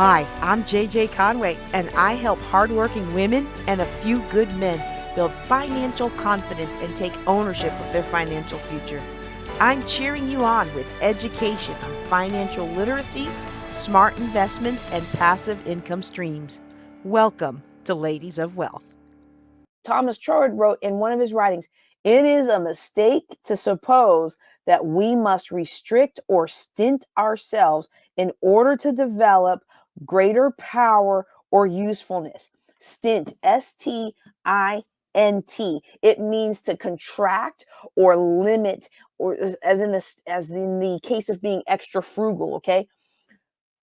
Hi, I'm JJ Conway, and I help hardworking women and a few good men build financial confidence and take ownership of their financial future. I'm cheering you on with education on financial literacy, smart investments, and passive income streams. Welcome to Ladies of Wealth. Thomas Troward wrote in one of his writings, "It is a mistake to suppose that we must restrict or stint ourselves in order to develop greater power or usefulness." Stint, STINT. It means to contract or limit, or as in the case of being extra frugal, okay?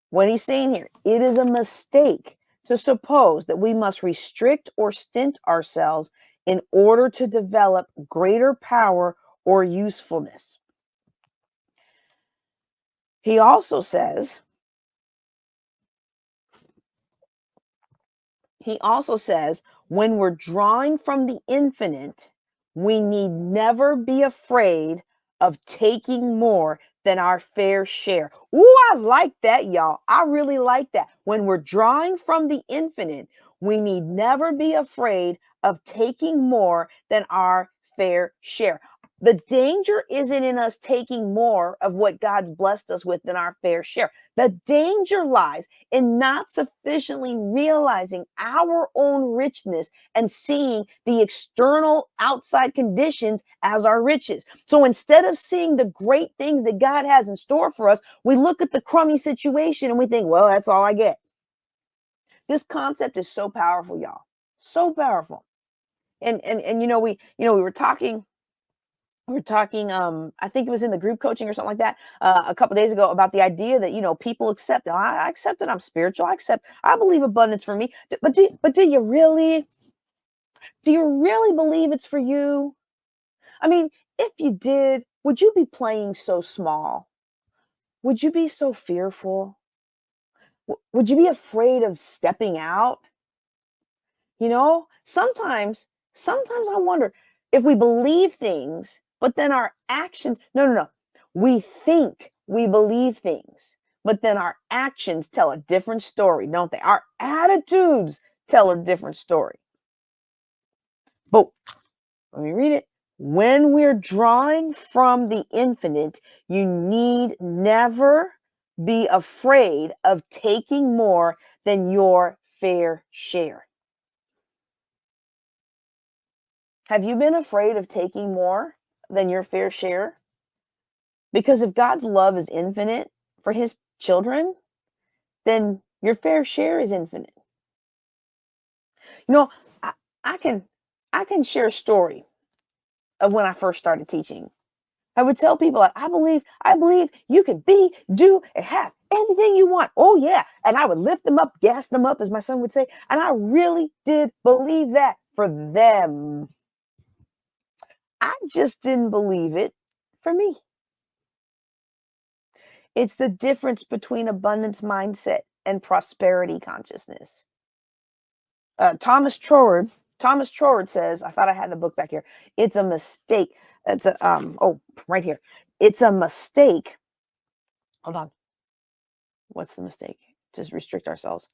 What he's saying here, it is a mistake to suppose that we must restrict or stint ourselves in order to develop greater power or usefulness. He also says, when we're drawing from the infinite, we need never be afraid of taking more than our fair share. Ooh, I like that, y'all. I really like that. When we're drawing from the infinite, we need never be afraid of taking more than our fair share. The danger isn't in us taking more of what God's blessed us with than our fair share. The danger lies in not sufficiently realizing our own richness and seeing the external outside conditions as our riches. So instead of seeing the great things that God has in store for us, we look at the crummy situation and we think, well, that's all I get. This concept is so powerful, y'all. So powerful. And we were talking I think it was in the group coaching or something like that a couple days ago about the idea that people accept. I accept that I'm spiritual. I believe abundance for me. But do you really believe it's for you? I mean, if you did, would you be playing so small? Would you be so fearful? Would you be afraid of stepping out? Sometimes I wonder if we believe things, but then our actions, no. We think we believe things, but then our actions tell a different story, don't they? Our attitudes tell a different story. But let me read it. When we're drawing from the infinite, you need never be afraid of taking more than your fair share. Have you been afraid of taking more than your fair share? Because if God's love is infinite for his children, then your fair share is infinite. You know, I, I can share a story of when I first started teaching. I would tell people, like, I believe you can be, do, and have anything you want. Oh yeah. And I would lift them up, gas them up, as my son would say. And I really did believe that for them. I just didn't believe it for me. It's the difference between abundance mindset and prosperity consciousness. Thomas Troward says, I thought I had the book back here. It's a mistake. It's a right here. It's a mistake. Hold on. What's the mistake? Just restrict ourselves.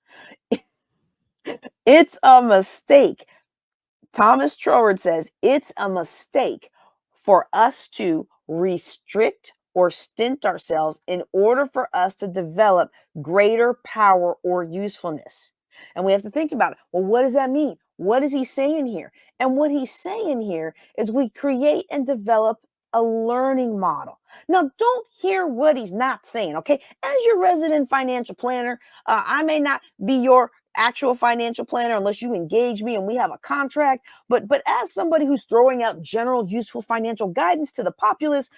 It's a mistake. Thomas Troward says it's a mistake for us to restrict or stint ourselves in order for us to develop greater power or usefulness. And we have to think about it. Well, what does that mean? What is he saying here? And what he's saying here is we create and develop a learning model. Now, don't hear what he's not saying, okay? As your resident financial planner, I may not be your actual financial planner unless you engage me and we have a contract, but as somebody who's throwing out general useful financial guidance to the populace,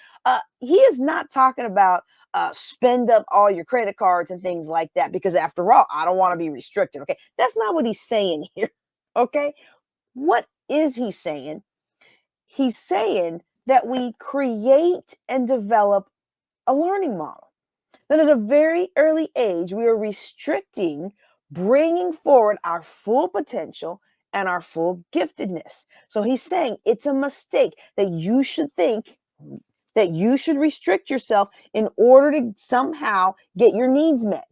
he is not talking about spend up all your credit cards and things like that, because after all, I don't want to be restricted. Okay, that's not what he's saying here. Okay, what is he saying? He's saying that we create and develop a learning model, that at a very early age we are restricting bringing forward our full potential and our full giftedness. So he's saying it's a mistake that you should think that you should restrict yourself in order to somehow get your needs met.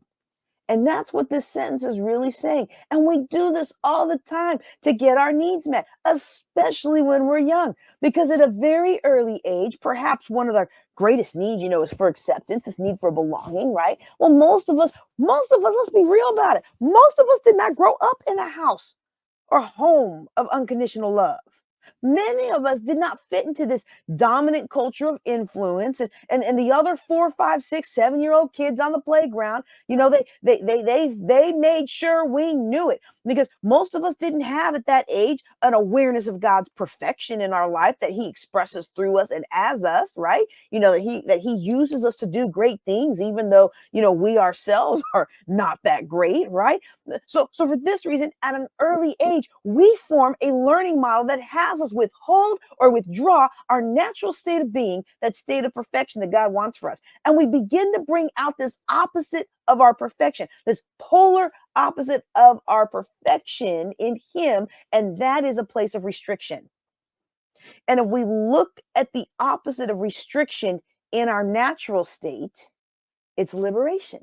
And that's what this sentence is really saying. And we do this all the time to get our needs met, especially when we're young, because at a very early age, perhaps one of our greatest needs, is for acceptance, this need for belonging, right? Well, most of us, let's be real about it. Most of us did not grow up in a house or home of unconditional love. Many of us did not fit into this dominant culture of influence, and the other 4, 5, 6, 7-year-old kids on the playground, they made sure we knew it, because most of us didn't have at that age an awareness of God's perfection in our life, that He expresses through us and as us, right? That He uses us to do great things, even though we ourselves are not that great, right? So for this reason, at an early age, we form a learning model that has us withhold or withdraw our natural state of being, that state of perfection that God wants for us. And we begin to bring out this opposite of our perfection, this polar opposite of our perfection in Him, and that is a place of restriction. And if we look at the opposite of restriction in our natural state, it's liberation.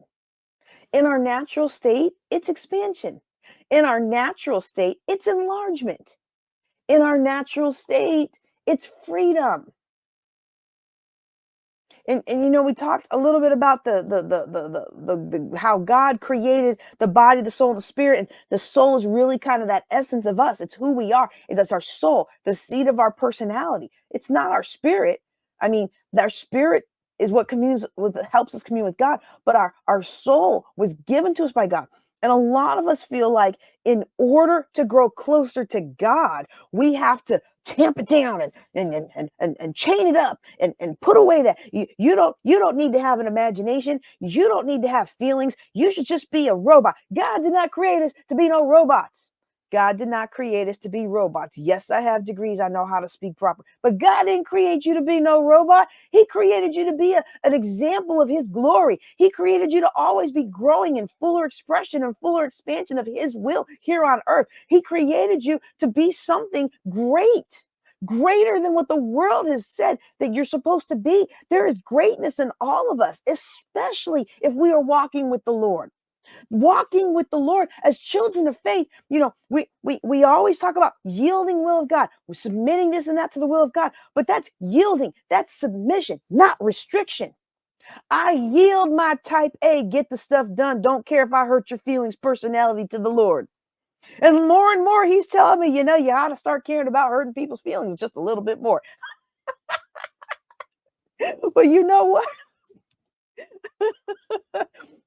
In our natural state, it's expansion. In our natural state, it's enlargement. In our natural state, it's freedom. And we talked a little bit about the how God created the body, the soul, and the spirit, and the soul is really kind of that essence of us. It's who we are. That's our soul, the seat of our personality. It's not our spirit. I mean, our spirit is what helps us commune with God, but our soul was given to us by God. And a lot of us feel like in order to grow closer to God, we have to tamp it down and chain it up and put away that. You don't need to have an imagination. You don't need to have feelings. You should just be a robot. God did not create us to be no robots. God did not create us to be robots. Yes, I have degrees. I know how to speak proper. But God didn't create you to be no robot. He created you to be an example of His glory. He created you to always be growing in fuller expression and fuller expansion of His will here on earth. He created you to be something great, greater than what the world has said that you're supposed to be. There is greatness in all of us, especially if we are walking with the Lord. Walking with the Lord as children of faith, we always talk about yielding will of God. We're submitting this and that to the will of God, but that's yielding, that's submission, not restriction. I yield my type A, get the stuff done, don't care if I hurt your feelings, personality to the Lord. And more, He's telling me, you ought to start caring about hurting people's feelings just a little bit more. But you know what?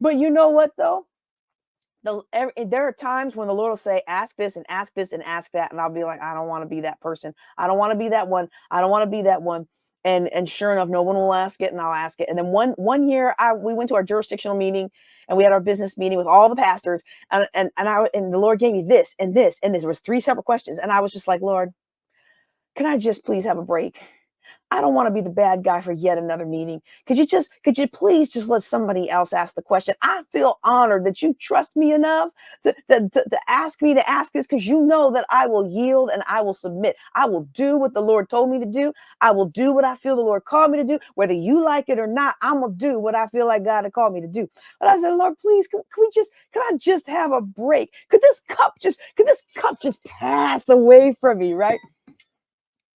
But you know what, though? There are times when the Lord will say, ask this and ask this and ask that. And I'll be like, I don't want to be that person. I don't want to be that one. I don't want to be that one. And sure enough, no one will ask it, and I'll ask it. And then one year we went to our jurisdictional meeting, and we had our business meeting with all the pastors. And the Lord gave me this and this and this. There was 3 separate questions. And I was just like, Lord, can I just please have a break? I don't want to be the bad guy for yet another meeting. Could you please just let somebody else ask the question? I feel honored that you trust me enough to ask me to ask this, because you know that I will yield and I will submit. I will do what the Lord told me to do. I will do what I feel the Lord called me to do. Whether you like it or not, I'm going to do what I feel like God had called me to do. But I said, Lord, please, can I just have a break? Could this cup just pass away from me, right?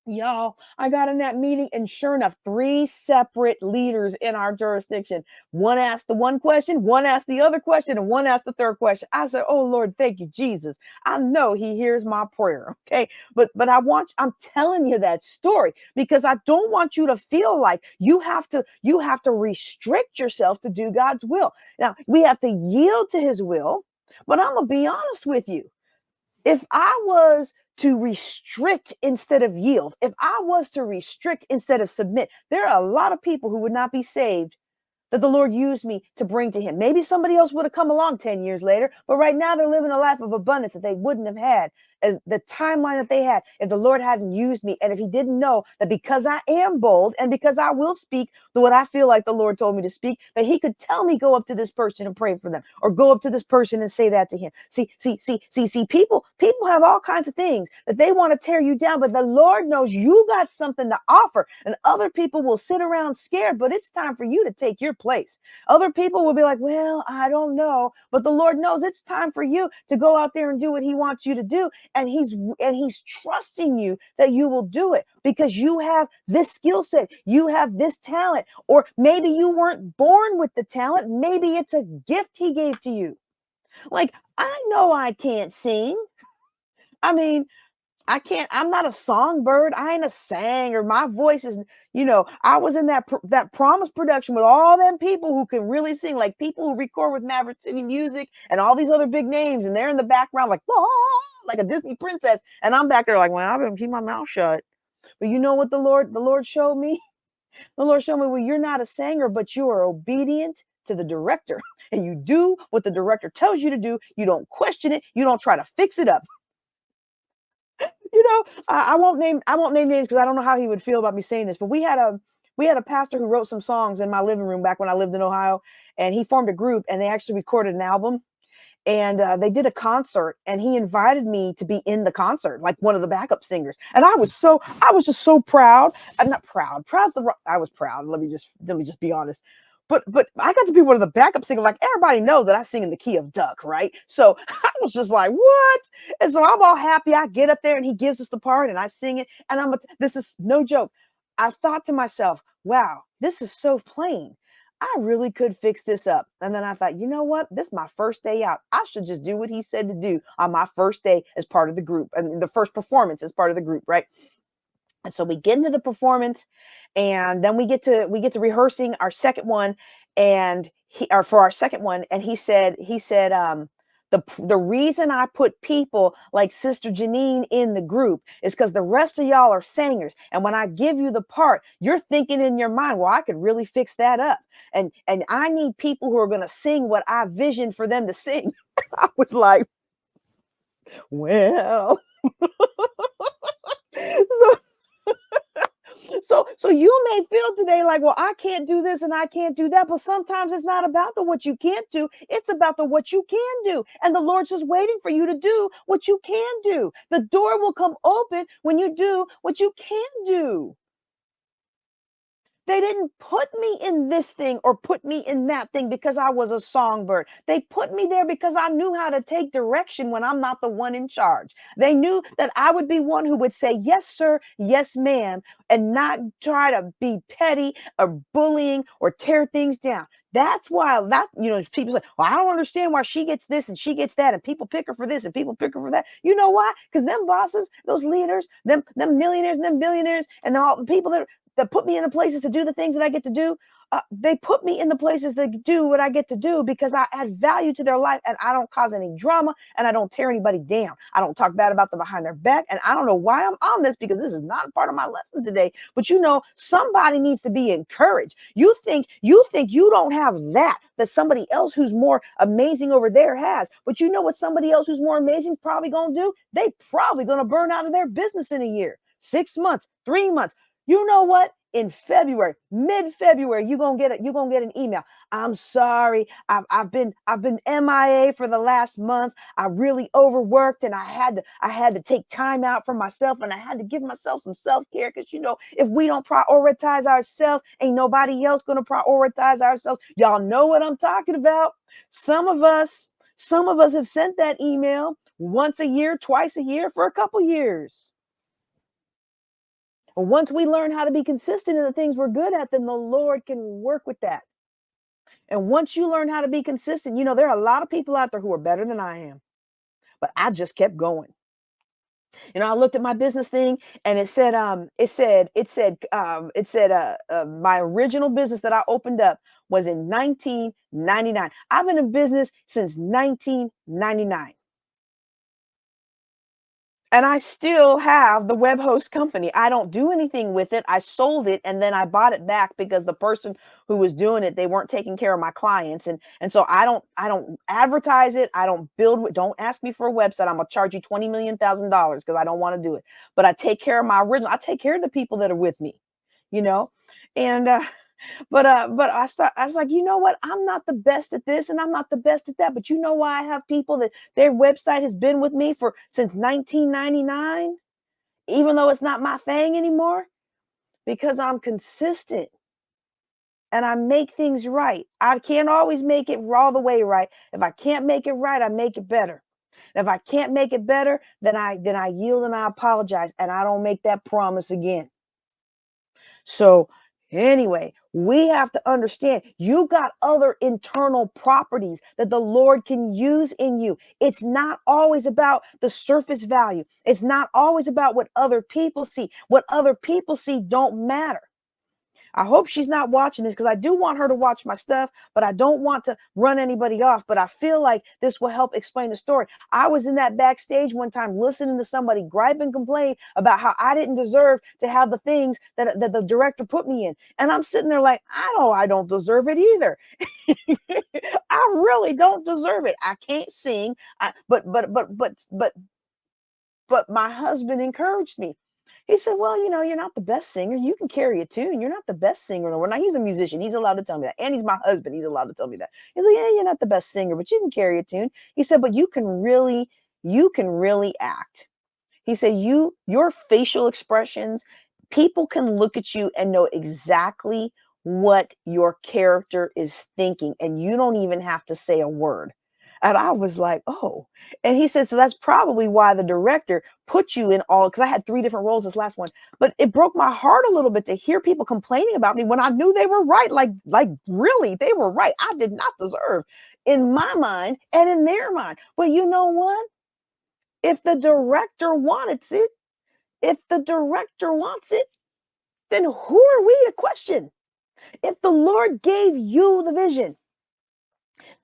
Y'all, I got in that meeting, and sure enough, 3 separate leaders in our jurisdiction. One asked the one question, one asked the other question, and one asked the third question. I said, oh Lord, thank you, Jesus. I know He hears my prayer. Okay. But I'm telling you that story because I don't want you to feel like you have to restrict yourself to do God's will. Now, we have to yield to His will, but I'm gonna be honest with you. If I was to restrict instead of yield, if I was to restrict instead of submit, there are a lot of people who would not be saved that the Lord used me to bring to Him. Maybe somebody else would have come along 10 years later, but right now they're living a life of abundance that they wouldn't have had the timeline that they had, if the Lord hadn't used me, and if he didn't know that because I am bold and because I will speak what I feel like the Lord told me to speak, that he could tell me, go up to this person and pray for them, or go up to this person and say that to him. See, people have all kinds of things that they want to tear you down, but the Lord knows you got something to offer, and other people will sit around scared, but it's time for you to take your place. Other people will be like, well, I don't know, but the Lord knows it's time for you to go out there and do what he wants you to do, and he's trusting you that you will do it because you have this skill set, you have this talent, or maybe you weren't born with the talent, maybe it's a gift he gave to you. Like, I know I can't sing. I mean, I'm not a songbird. I ain't a singer. My voice is, I was in that Promise production with all them people who can really sing, like people who record with Maverick City Music and all these other big names, and they're in the background like, oh, like a Disney princess, and I'm back there like, well, I'm gonna keep my mouth shut. But you know what the Lord showed me? The Lord showed me, well, you're not a singer, but you are obedient to the director, and you do what the director tells you to do. You don't question it. You don't try to fix it up. I won't name names because I don't know how he would feel about me saying this, but we had a pastor who wrote some songs in my living room back when I lived in Ohio, and he formed a group, and they actually recorded an album, and they did a concert, and he invited me to be in the concert, like one of the backup singers, and I was just so proud. I'm not proud. I was proud. Let me just be honest. But I got to be one of the backup singers. Like, everybody knows that I sing in the key of duck, right? So I was just like, what? And so I'm all happy. I get up there and he gives us the part and I sing it. And this is no joke. I thought to myself, wow, this is so plain. I really could fix this up. And then I thought, you know what? This is my first day out. I should just do what he said to do on my first day as part of the group. And the first performance as part of the group, right? And so we get into the performance, and then we get to rehearsing our second one, and for our second one, and he said the reason I put people like Sister Janine in the group is because the rest of y'all are singers, and when I give you the part, you're thinking in your mind, well, I could really fix that up, and I need people who are going to sing what I visioned for them to sing. I was like, well, so so you may feel today like, well, I can't do this and I can't do that, but sometimes it's not about the what you can't do, it's about the what you can do, and the Lord's just waiting for you to do what you can do. The door will come open when you do what you can do. They didn't put me in this thing or put me in that thing because I was a songbird. They put me there because I knew how to take direction when I'm not the one in charge. They knew that I would be one who would say, yes, sir, yes, ma'am, and not try to be petty or bullying or tear things down. That's why people say, well, I don't understand why she gets this and she gets that, and people pick her for this and people pick her for that. You know why? Because them bosses, those leaders, them millionaires and them billionaires, and all the people that put me in the places to do the things that I get to do. They put me in the places that do what I get to do because I add value to their life, and I don't cause any drama, and I don't tear anybody down. I don't talk bad about them behind their back. And I don't know why I'm on this because this is not part of my lesson today. But somebody needs to be encouraged. You think you don't have that somebody else who's more amazing over there has. But you know what somebody else who's more amazing is probably going to do? They probably going to burn out of their business in a year, 6 months, 3 months. You know what? In February, mid-February, you're gonna get an email. I'm sorry. I've been MIA for the last month. I really overworked, and I had to take time out for myself, and I had to give myself some self-care because if we don't prioritize ourselves, ain't nobody else gonna prioritize ourselves. Y'all know what I'm talking about. Some of us have sent that email once a year, twice a year for a couple years. Once we learn how to be consistent in the things we're good at, then the Lord can work with that. And once you learn how to be consistent, there are a lot of people out there who are better than I am, but I just kept going. I looked at my business thing, and my original business that I opened up was in 1999. I've been in business since 1999. And I still have the web host company. I don't do anything with it. I sold it and then I bought it back because the person who was doing it, they weren't taking care of my clients. And so I don't advertise it. I don't build, don't ask me for a website. I'm gonna charge you $20 million because I don't want to do it. But I take care of my original, I take care of the people that are with me, you know. And but I was like, you know what? I'm not the best at this and I'm not the best at that. But you know why I have people that their website has been with me for since 1999, even though it's not my thing anymore? Because I'm consistent and I make things right. I can't always make it all the way right. If I can't make it right, I make it better. And if I can't make it better, then I yield and I apologize and I don't make that promise again. So, anyway, we have to understand you got other internal properties that the Lord can use in you. It's not always about the surface value, it's not always about what other people see. What other people see don't matter. I hope she's not watching this because I do want her to watch my stuff, but I don't want to run anybody off. But I feel like this will help explain the story. I was in that backstage one time listening to somebody gripe and complain about how I didn't deserve to have the things that the director put me in. And I'm sitting there like, I don't deserve it either. I really don't deserve it. I can't sing. But my husband encouraged me. He said, "Well, you're not the best singer. You can carry a tune. You're not the best singer in the world." Now he's a musician. He's allowed to tell me that, and he's my husband. He's allowed to tell me that. He's like, "Yeah, you're not the best singer, but you can carry a tune." He said, "But you can really act." He said, your facial expressions, people can look at you and know exactly what your character is thinking, and you don't even have to say a word. And I was like, oh. And he said, so that's probably why the director put you in all, because I had 3 different roles this last one. But it broke my heart a little bit to hear people complaining about me when I knew they were right. Like really, they were right. I did not deserve in my mind and in their mind. But you know what? If the director wants it, if the director wants it, then who are we to question? If the Lord gave you the vision,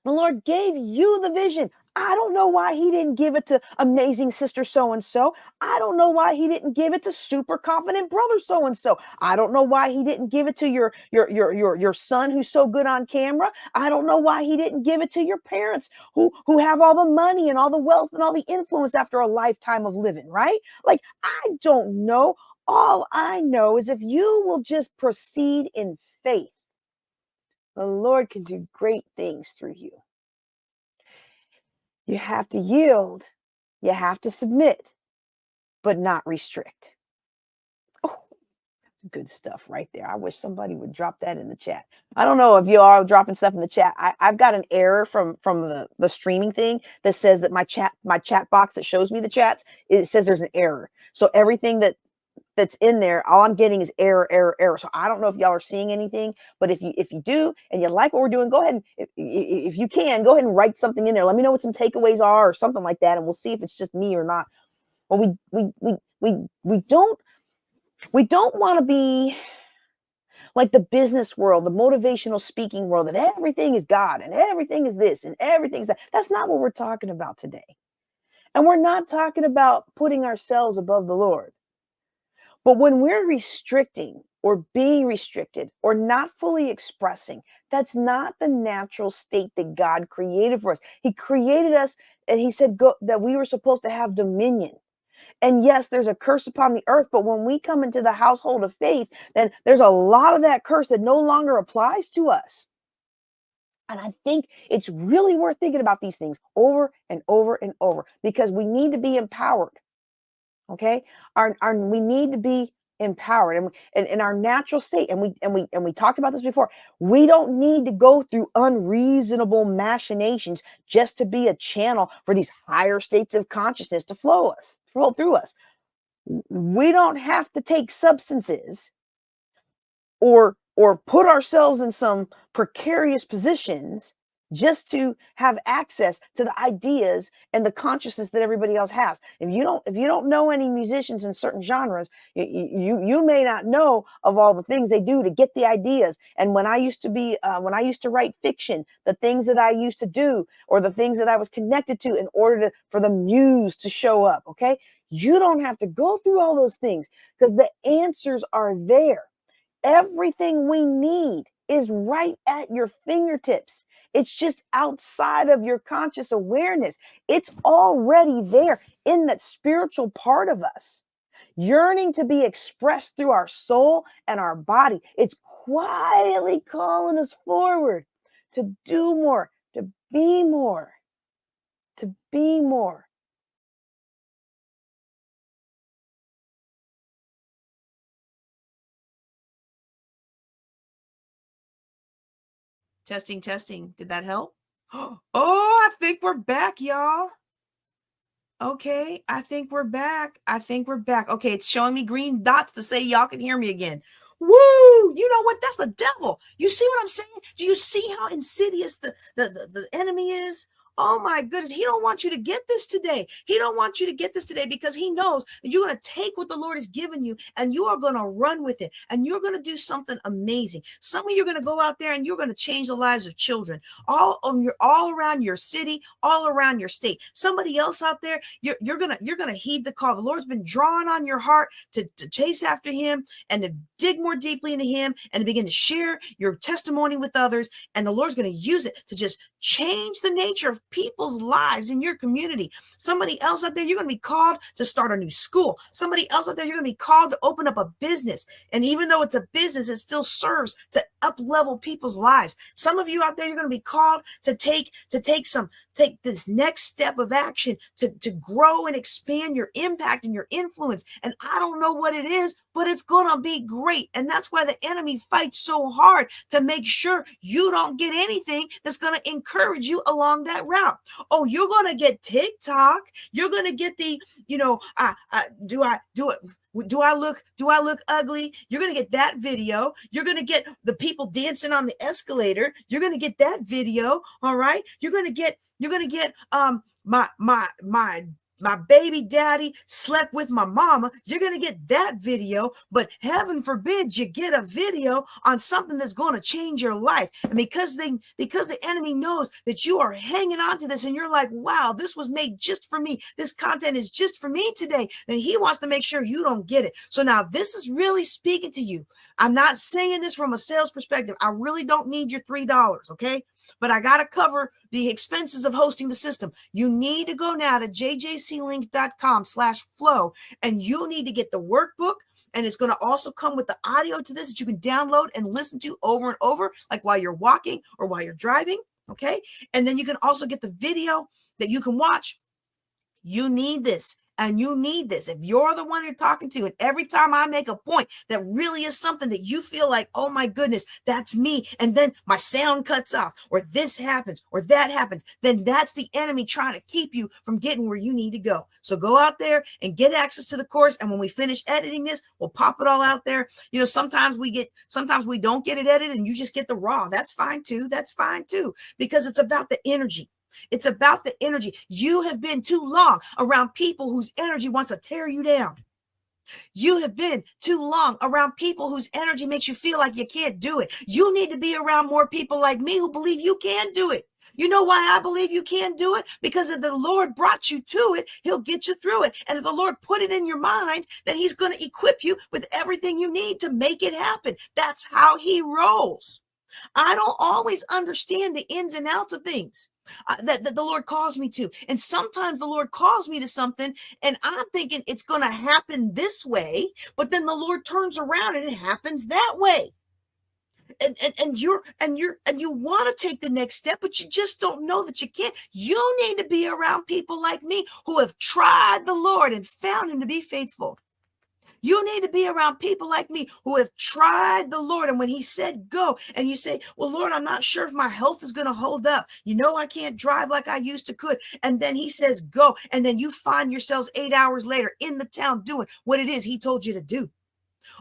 the Lord gave you the vision. I don't know why he didn't give it to amazing sister so and so. I don't know why he didn't give it to super confident brother so and so. I don't know why he didn't give it to your son who's so good on camera. I don't know why he didn't give it to your parents who have all the money and all the wealth and all the influence after a lifetime of living, right? Like I don't know. All I know is if you will just proceed in faith, the Lord can do great things through you. You have to yield, you have to submit, but not restrict. Oh, good stuff right there. I wish somebody would drop that in the chat. I don't know if you are dropping stuff in the chat. I've got an error from the streaming thing that says that my chat box that shows me the chats, it says there's an error. So everything that's in there, all I'm getting is error, error, error. So I don't know if y'all are seeing anything, but if you do and you like what we're doing, go ahead and if you can, go ahead and write something in there. Let me know what some takeaways are or something like that, and we'll see if it's just me or not. But we don't want to be like the business world, the motivational speaking world, that everything is God and everything is this and everything's that. That's not what we're talking about today. And we're not talking about putting ourselves above the Lord. But when we're restricting or being restricted or not fully expressing, that's not the natural state that God created for us. He created us and he said that we were supposed to have dominion. And yes, there's a curse upon the earth, but when we come into the household of faith, then there's a lot of that curse that no longer applies to us. And I think it's really worth thinking about these things over and over and over because we need to be empowered. Okay, we need to be empowered and in our natural state, and we talked about this before. We don't need to go through unreasonable machinations just to be a channel for these higher states of consciousness to flow through us. We don't have to take substances or put ourselves in some precarious positions just to have access to the ideas and the consciousness that everybody else has. If you don't know any musicians in certain genres, you may not know of all the things they do to get the ideas. And when I used to write fiction, the things that I used to do or the things that I was connected to in order for the muse to show up, okay? You don't have to go through all those things because the answers are there. Everything we need is right at your fingertips. It's just outside of your conscious awareness. It's already there in that spiritual part of us, yearning to be expressed through our soul and our body. It's quietly calling us forward to do more, to be more, to be more. Testing, testing. Did that help? Oh, I think we're back, y'all. Okay, I think we're back. I think we're back. Okay, it's showing me green dots to say y'all can hear me again. Woo! You know what? That's the devil. You see what I'm saying? Do you see how insidious the enemy is? Oh my goodness. He don't want you to get this today. He don't want you to get this today because he knows that you're going to take what the Lord has given you and you are going to run with it and you're going to do something amazing. Some of you are going to go out there and you're going to change the lives of children all around your city, all around your state. Somebody else out there, you're gonna heed the call. The Lord's been drawing on your heart to chase after him and to dig more deeply into him and to begin to share your testimony with others. And the Lord's going to use it to just change the nature of people's lives in your community. Somebody else out there, you're going to be called to start a new school. Somebody else out there, you're going to be called to open up a business. And even though it's a business, it still serves to up level people's lives. Some of you out there, you're going to be called to take this next step of action to grow and expand your impact and your influence. And I don't know what it is, but it's going to be great. And that's why the enemy fights so hard to make sure you don't get anything that's going to encourage you along that route. Oh, you're going to get TikTok. You're going to get the, do I look ugly? You're going to get that video. You're going to get the people dancing on the escalator. You're going to get that video. All right. You're going to get my baby daddy slept with my mama. You're going to get that video, but heaven forbid you get a video on something that's going to change your life. And because the enemy knows that you are hanging on to this and you're like, wow, this was made just for me. This content is just for me today. Then he wants to make sure you don't get it. So now this is really speaking to you. I'm not saying this from a sales perspective. I really don't need your $3. Okay. But I got to cover the expenses of hosting the system. You need to go now to jjclink.com/flow and you need to get the workbook. And it's going to also come with the audio to this that you can download and listen to over and over, like while you're walking or while you're driving. Okay. And then you can also get the video that you can watch. You need this. And you need this. If you're the one you're talking to, and every time I make a point that really is something that you feel like, oh my goodness, that's me, and then my sound cuts off, or this happens, or that happens, then that's the enemy trying to keep you from getting where you need to go. So go out there and get access to the course. And when we finish editing this, we'll pop it all out there. Sometimes we don't get it edited and you just get the raw. That's fine too. That's fine too, because it's about the energy. It's about the energy. You have been too long around people whose energy wants to tear you down. You have been too long around people whose energy makes you feel like you can't do it. You need to be around more people like me who believe you can do it. You know why I believe you can do it? Because if the Lord brought you to it, he'll get you through it. And if the Lord put it in your mind, then he's going to equip you with everything you need to make it happen. That's how he rolls. I don't always understand the ins and outs of things that the Lord calls me to. And sometimes the Lord calls me to something and I'm thinking it's going to happen this way, but then the Lord turns around and it happens that way. And you want to take the next step, but you just don't know that you can't. You need to be around people like me who have tried the Lord and found him to be faithful. You need to be around people like me who have tried the Lord. And when he said go, and you say, well, Lord, I'm not sure if my health is going to hold up. I can't drive like I used to could. And then he says go. And then you find yourselves 8 hours later in the town doing what it is he told you to do.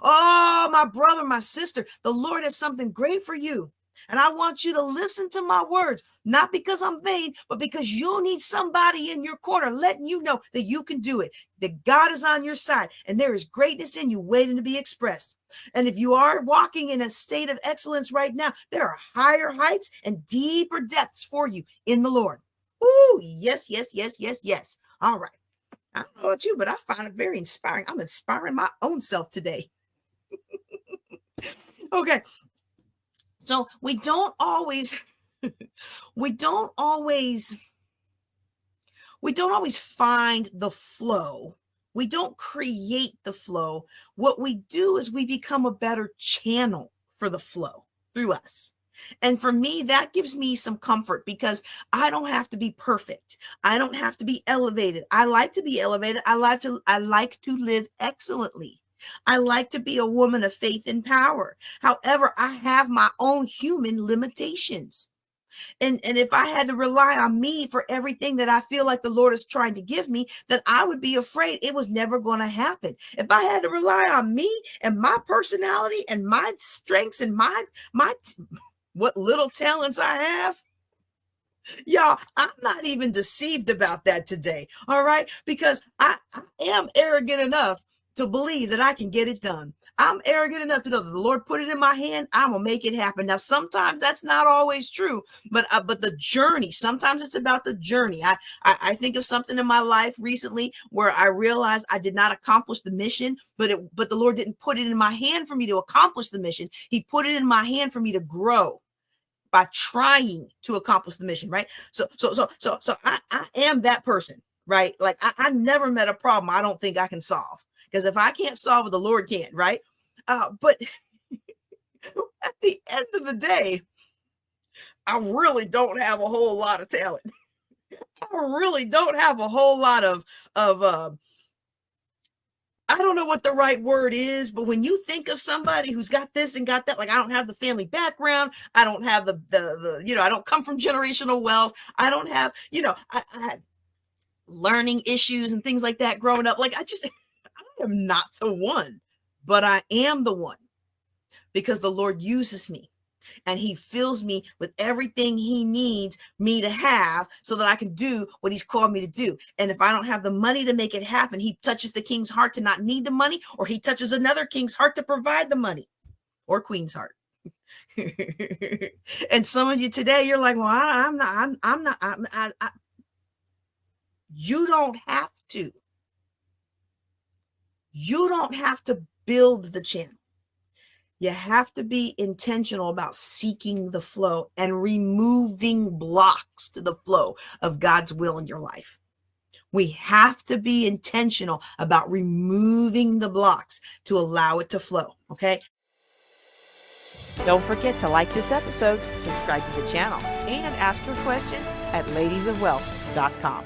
Oh, my brother, my sister, the Lord has something great for you. And I want you to listen to my words, not because I'm vain, but because you need somebody in your corner letting you know that you can do it, that God is on your side, and there is greatness in you waiting to be expressed. And if you are walking in a state of excellence right now, there are higher heights and deeper depths for you in the Lord. Ooh, yes, yes, yes, yes, yes. All right. I don't know about you, but I find it very inspiring. I'm inspiring my own self today. Okay. So we don't always, we don't always, we don't always find the flow. We don't create the flow. What we do is we become a better channel for the flow through us. And for me, that gives me some comfort because I don't have to be perfect. I don't have to be elevated. I like to be elevated. I like to live excellently. I like to be a woman of faith and power. However, I have my own human limitations. And if I had to rely on me for everything that I feel like the Lord is trying to give me, then I would be afraid it was never going to happen. If I had to rely on me and my personality and my strengths and my what little talents I have, y'all, I'm not even deceived about that today. All right, because I am arrogant enough to believe that I can get it done. I'm arrogant enough to know that the Lord put it in my hand. I'm gonna make it happen. Now, sometimes that's not always true, but the journey. Sometimes it's about the journey. I think of something in my life recently where I realized I did not accomplish the mission, but the Lord didn't put it in my hand for me to accomplish the mission. He put it in my hand for me to grow by trying to accomplish the mission, right? So I am that person, right? Like I never met a problem I don't think I can solve. Because if I can't solve it, the Lord can, right? But at the end of the day, I really don't have a whole lot of talent. I really don't have a whole lot of I don't know what the right word is, but when you think of somebody who's got this and got that, like I don't have the family background, I don't have the I don't come from generational wealth, I don't have, I had learning issues and things like that growing up. Like I am not the one, but I am the one because the Lord uses me and he fills me with everything he needs me to have so that I can do what he's called me to do. And if I don't have the money to make it happen, he touches the king's heart to not need the money, or he touches another king's heart to provide the money, or queen's heart. And some of you today, you're like, well, I'm not, you don't have to. You don't have to build the channel. You have to be intentional about seeking the flow and removing blocks to the flow of God's will in your life. We have to be intentional about removing the blocks to allow it to flow, okay? Don't forget to like this episode, subscribe to the channel, and ask your question at ladiesofwealth.com.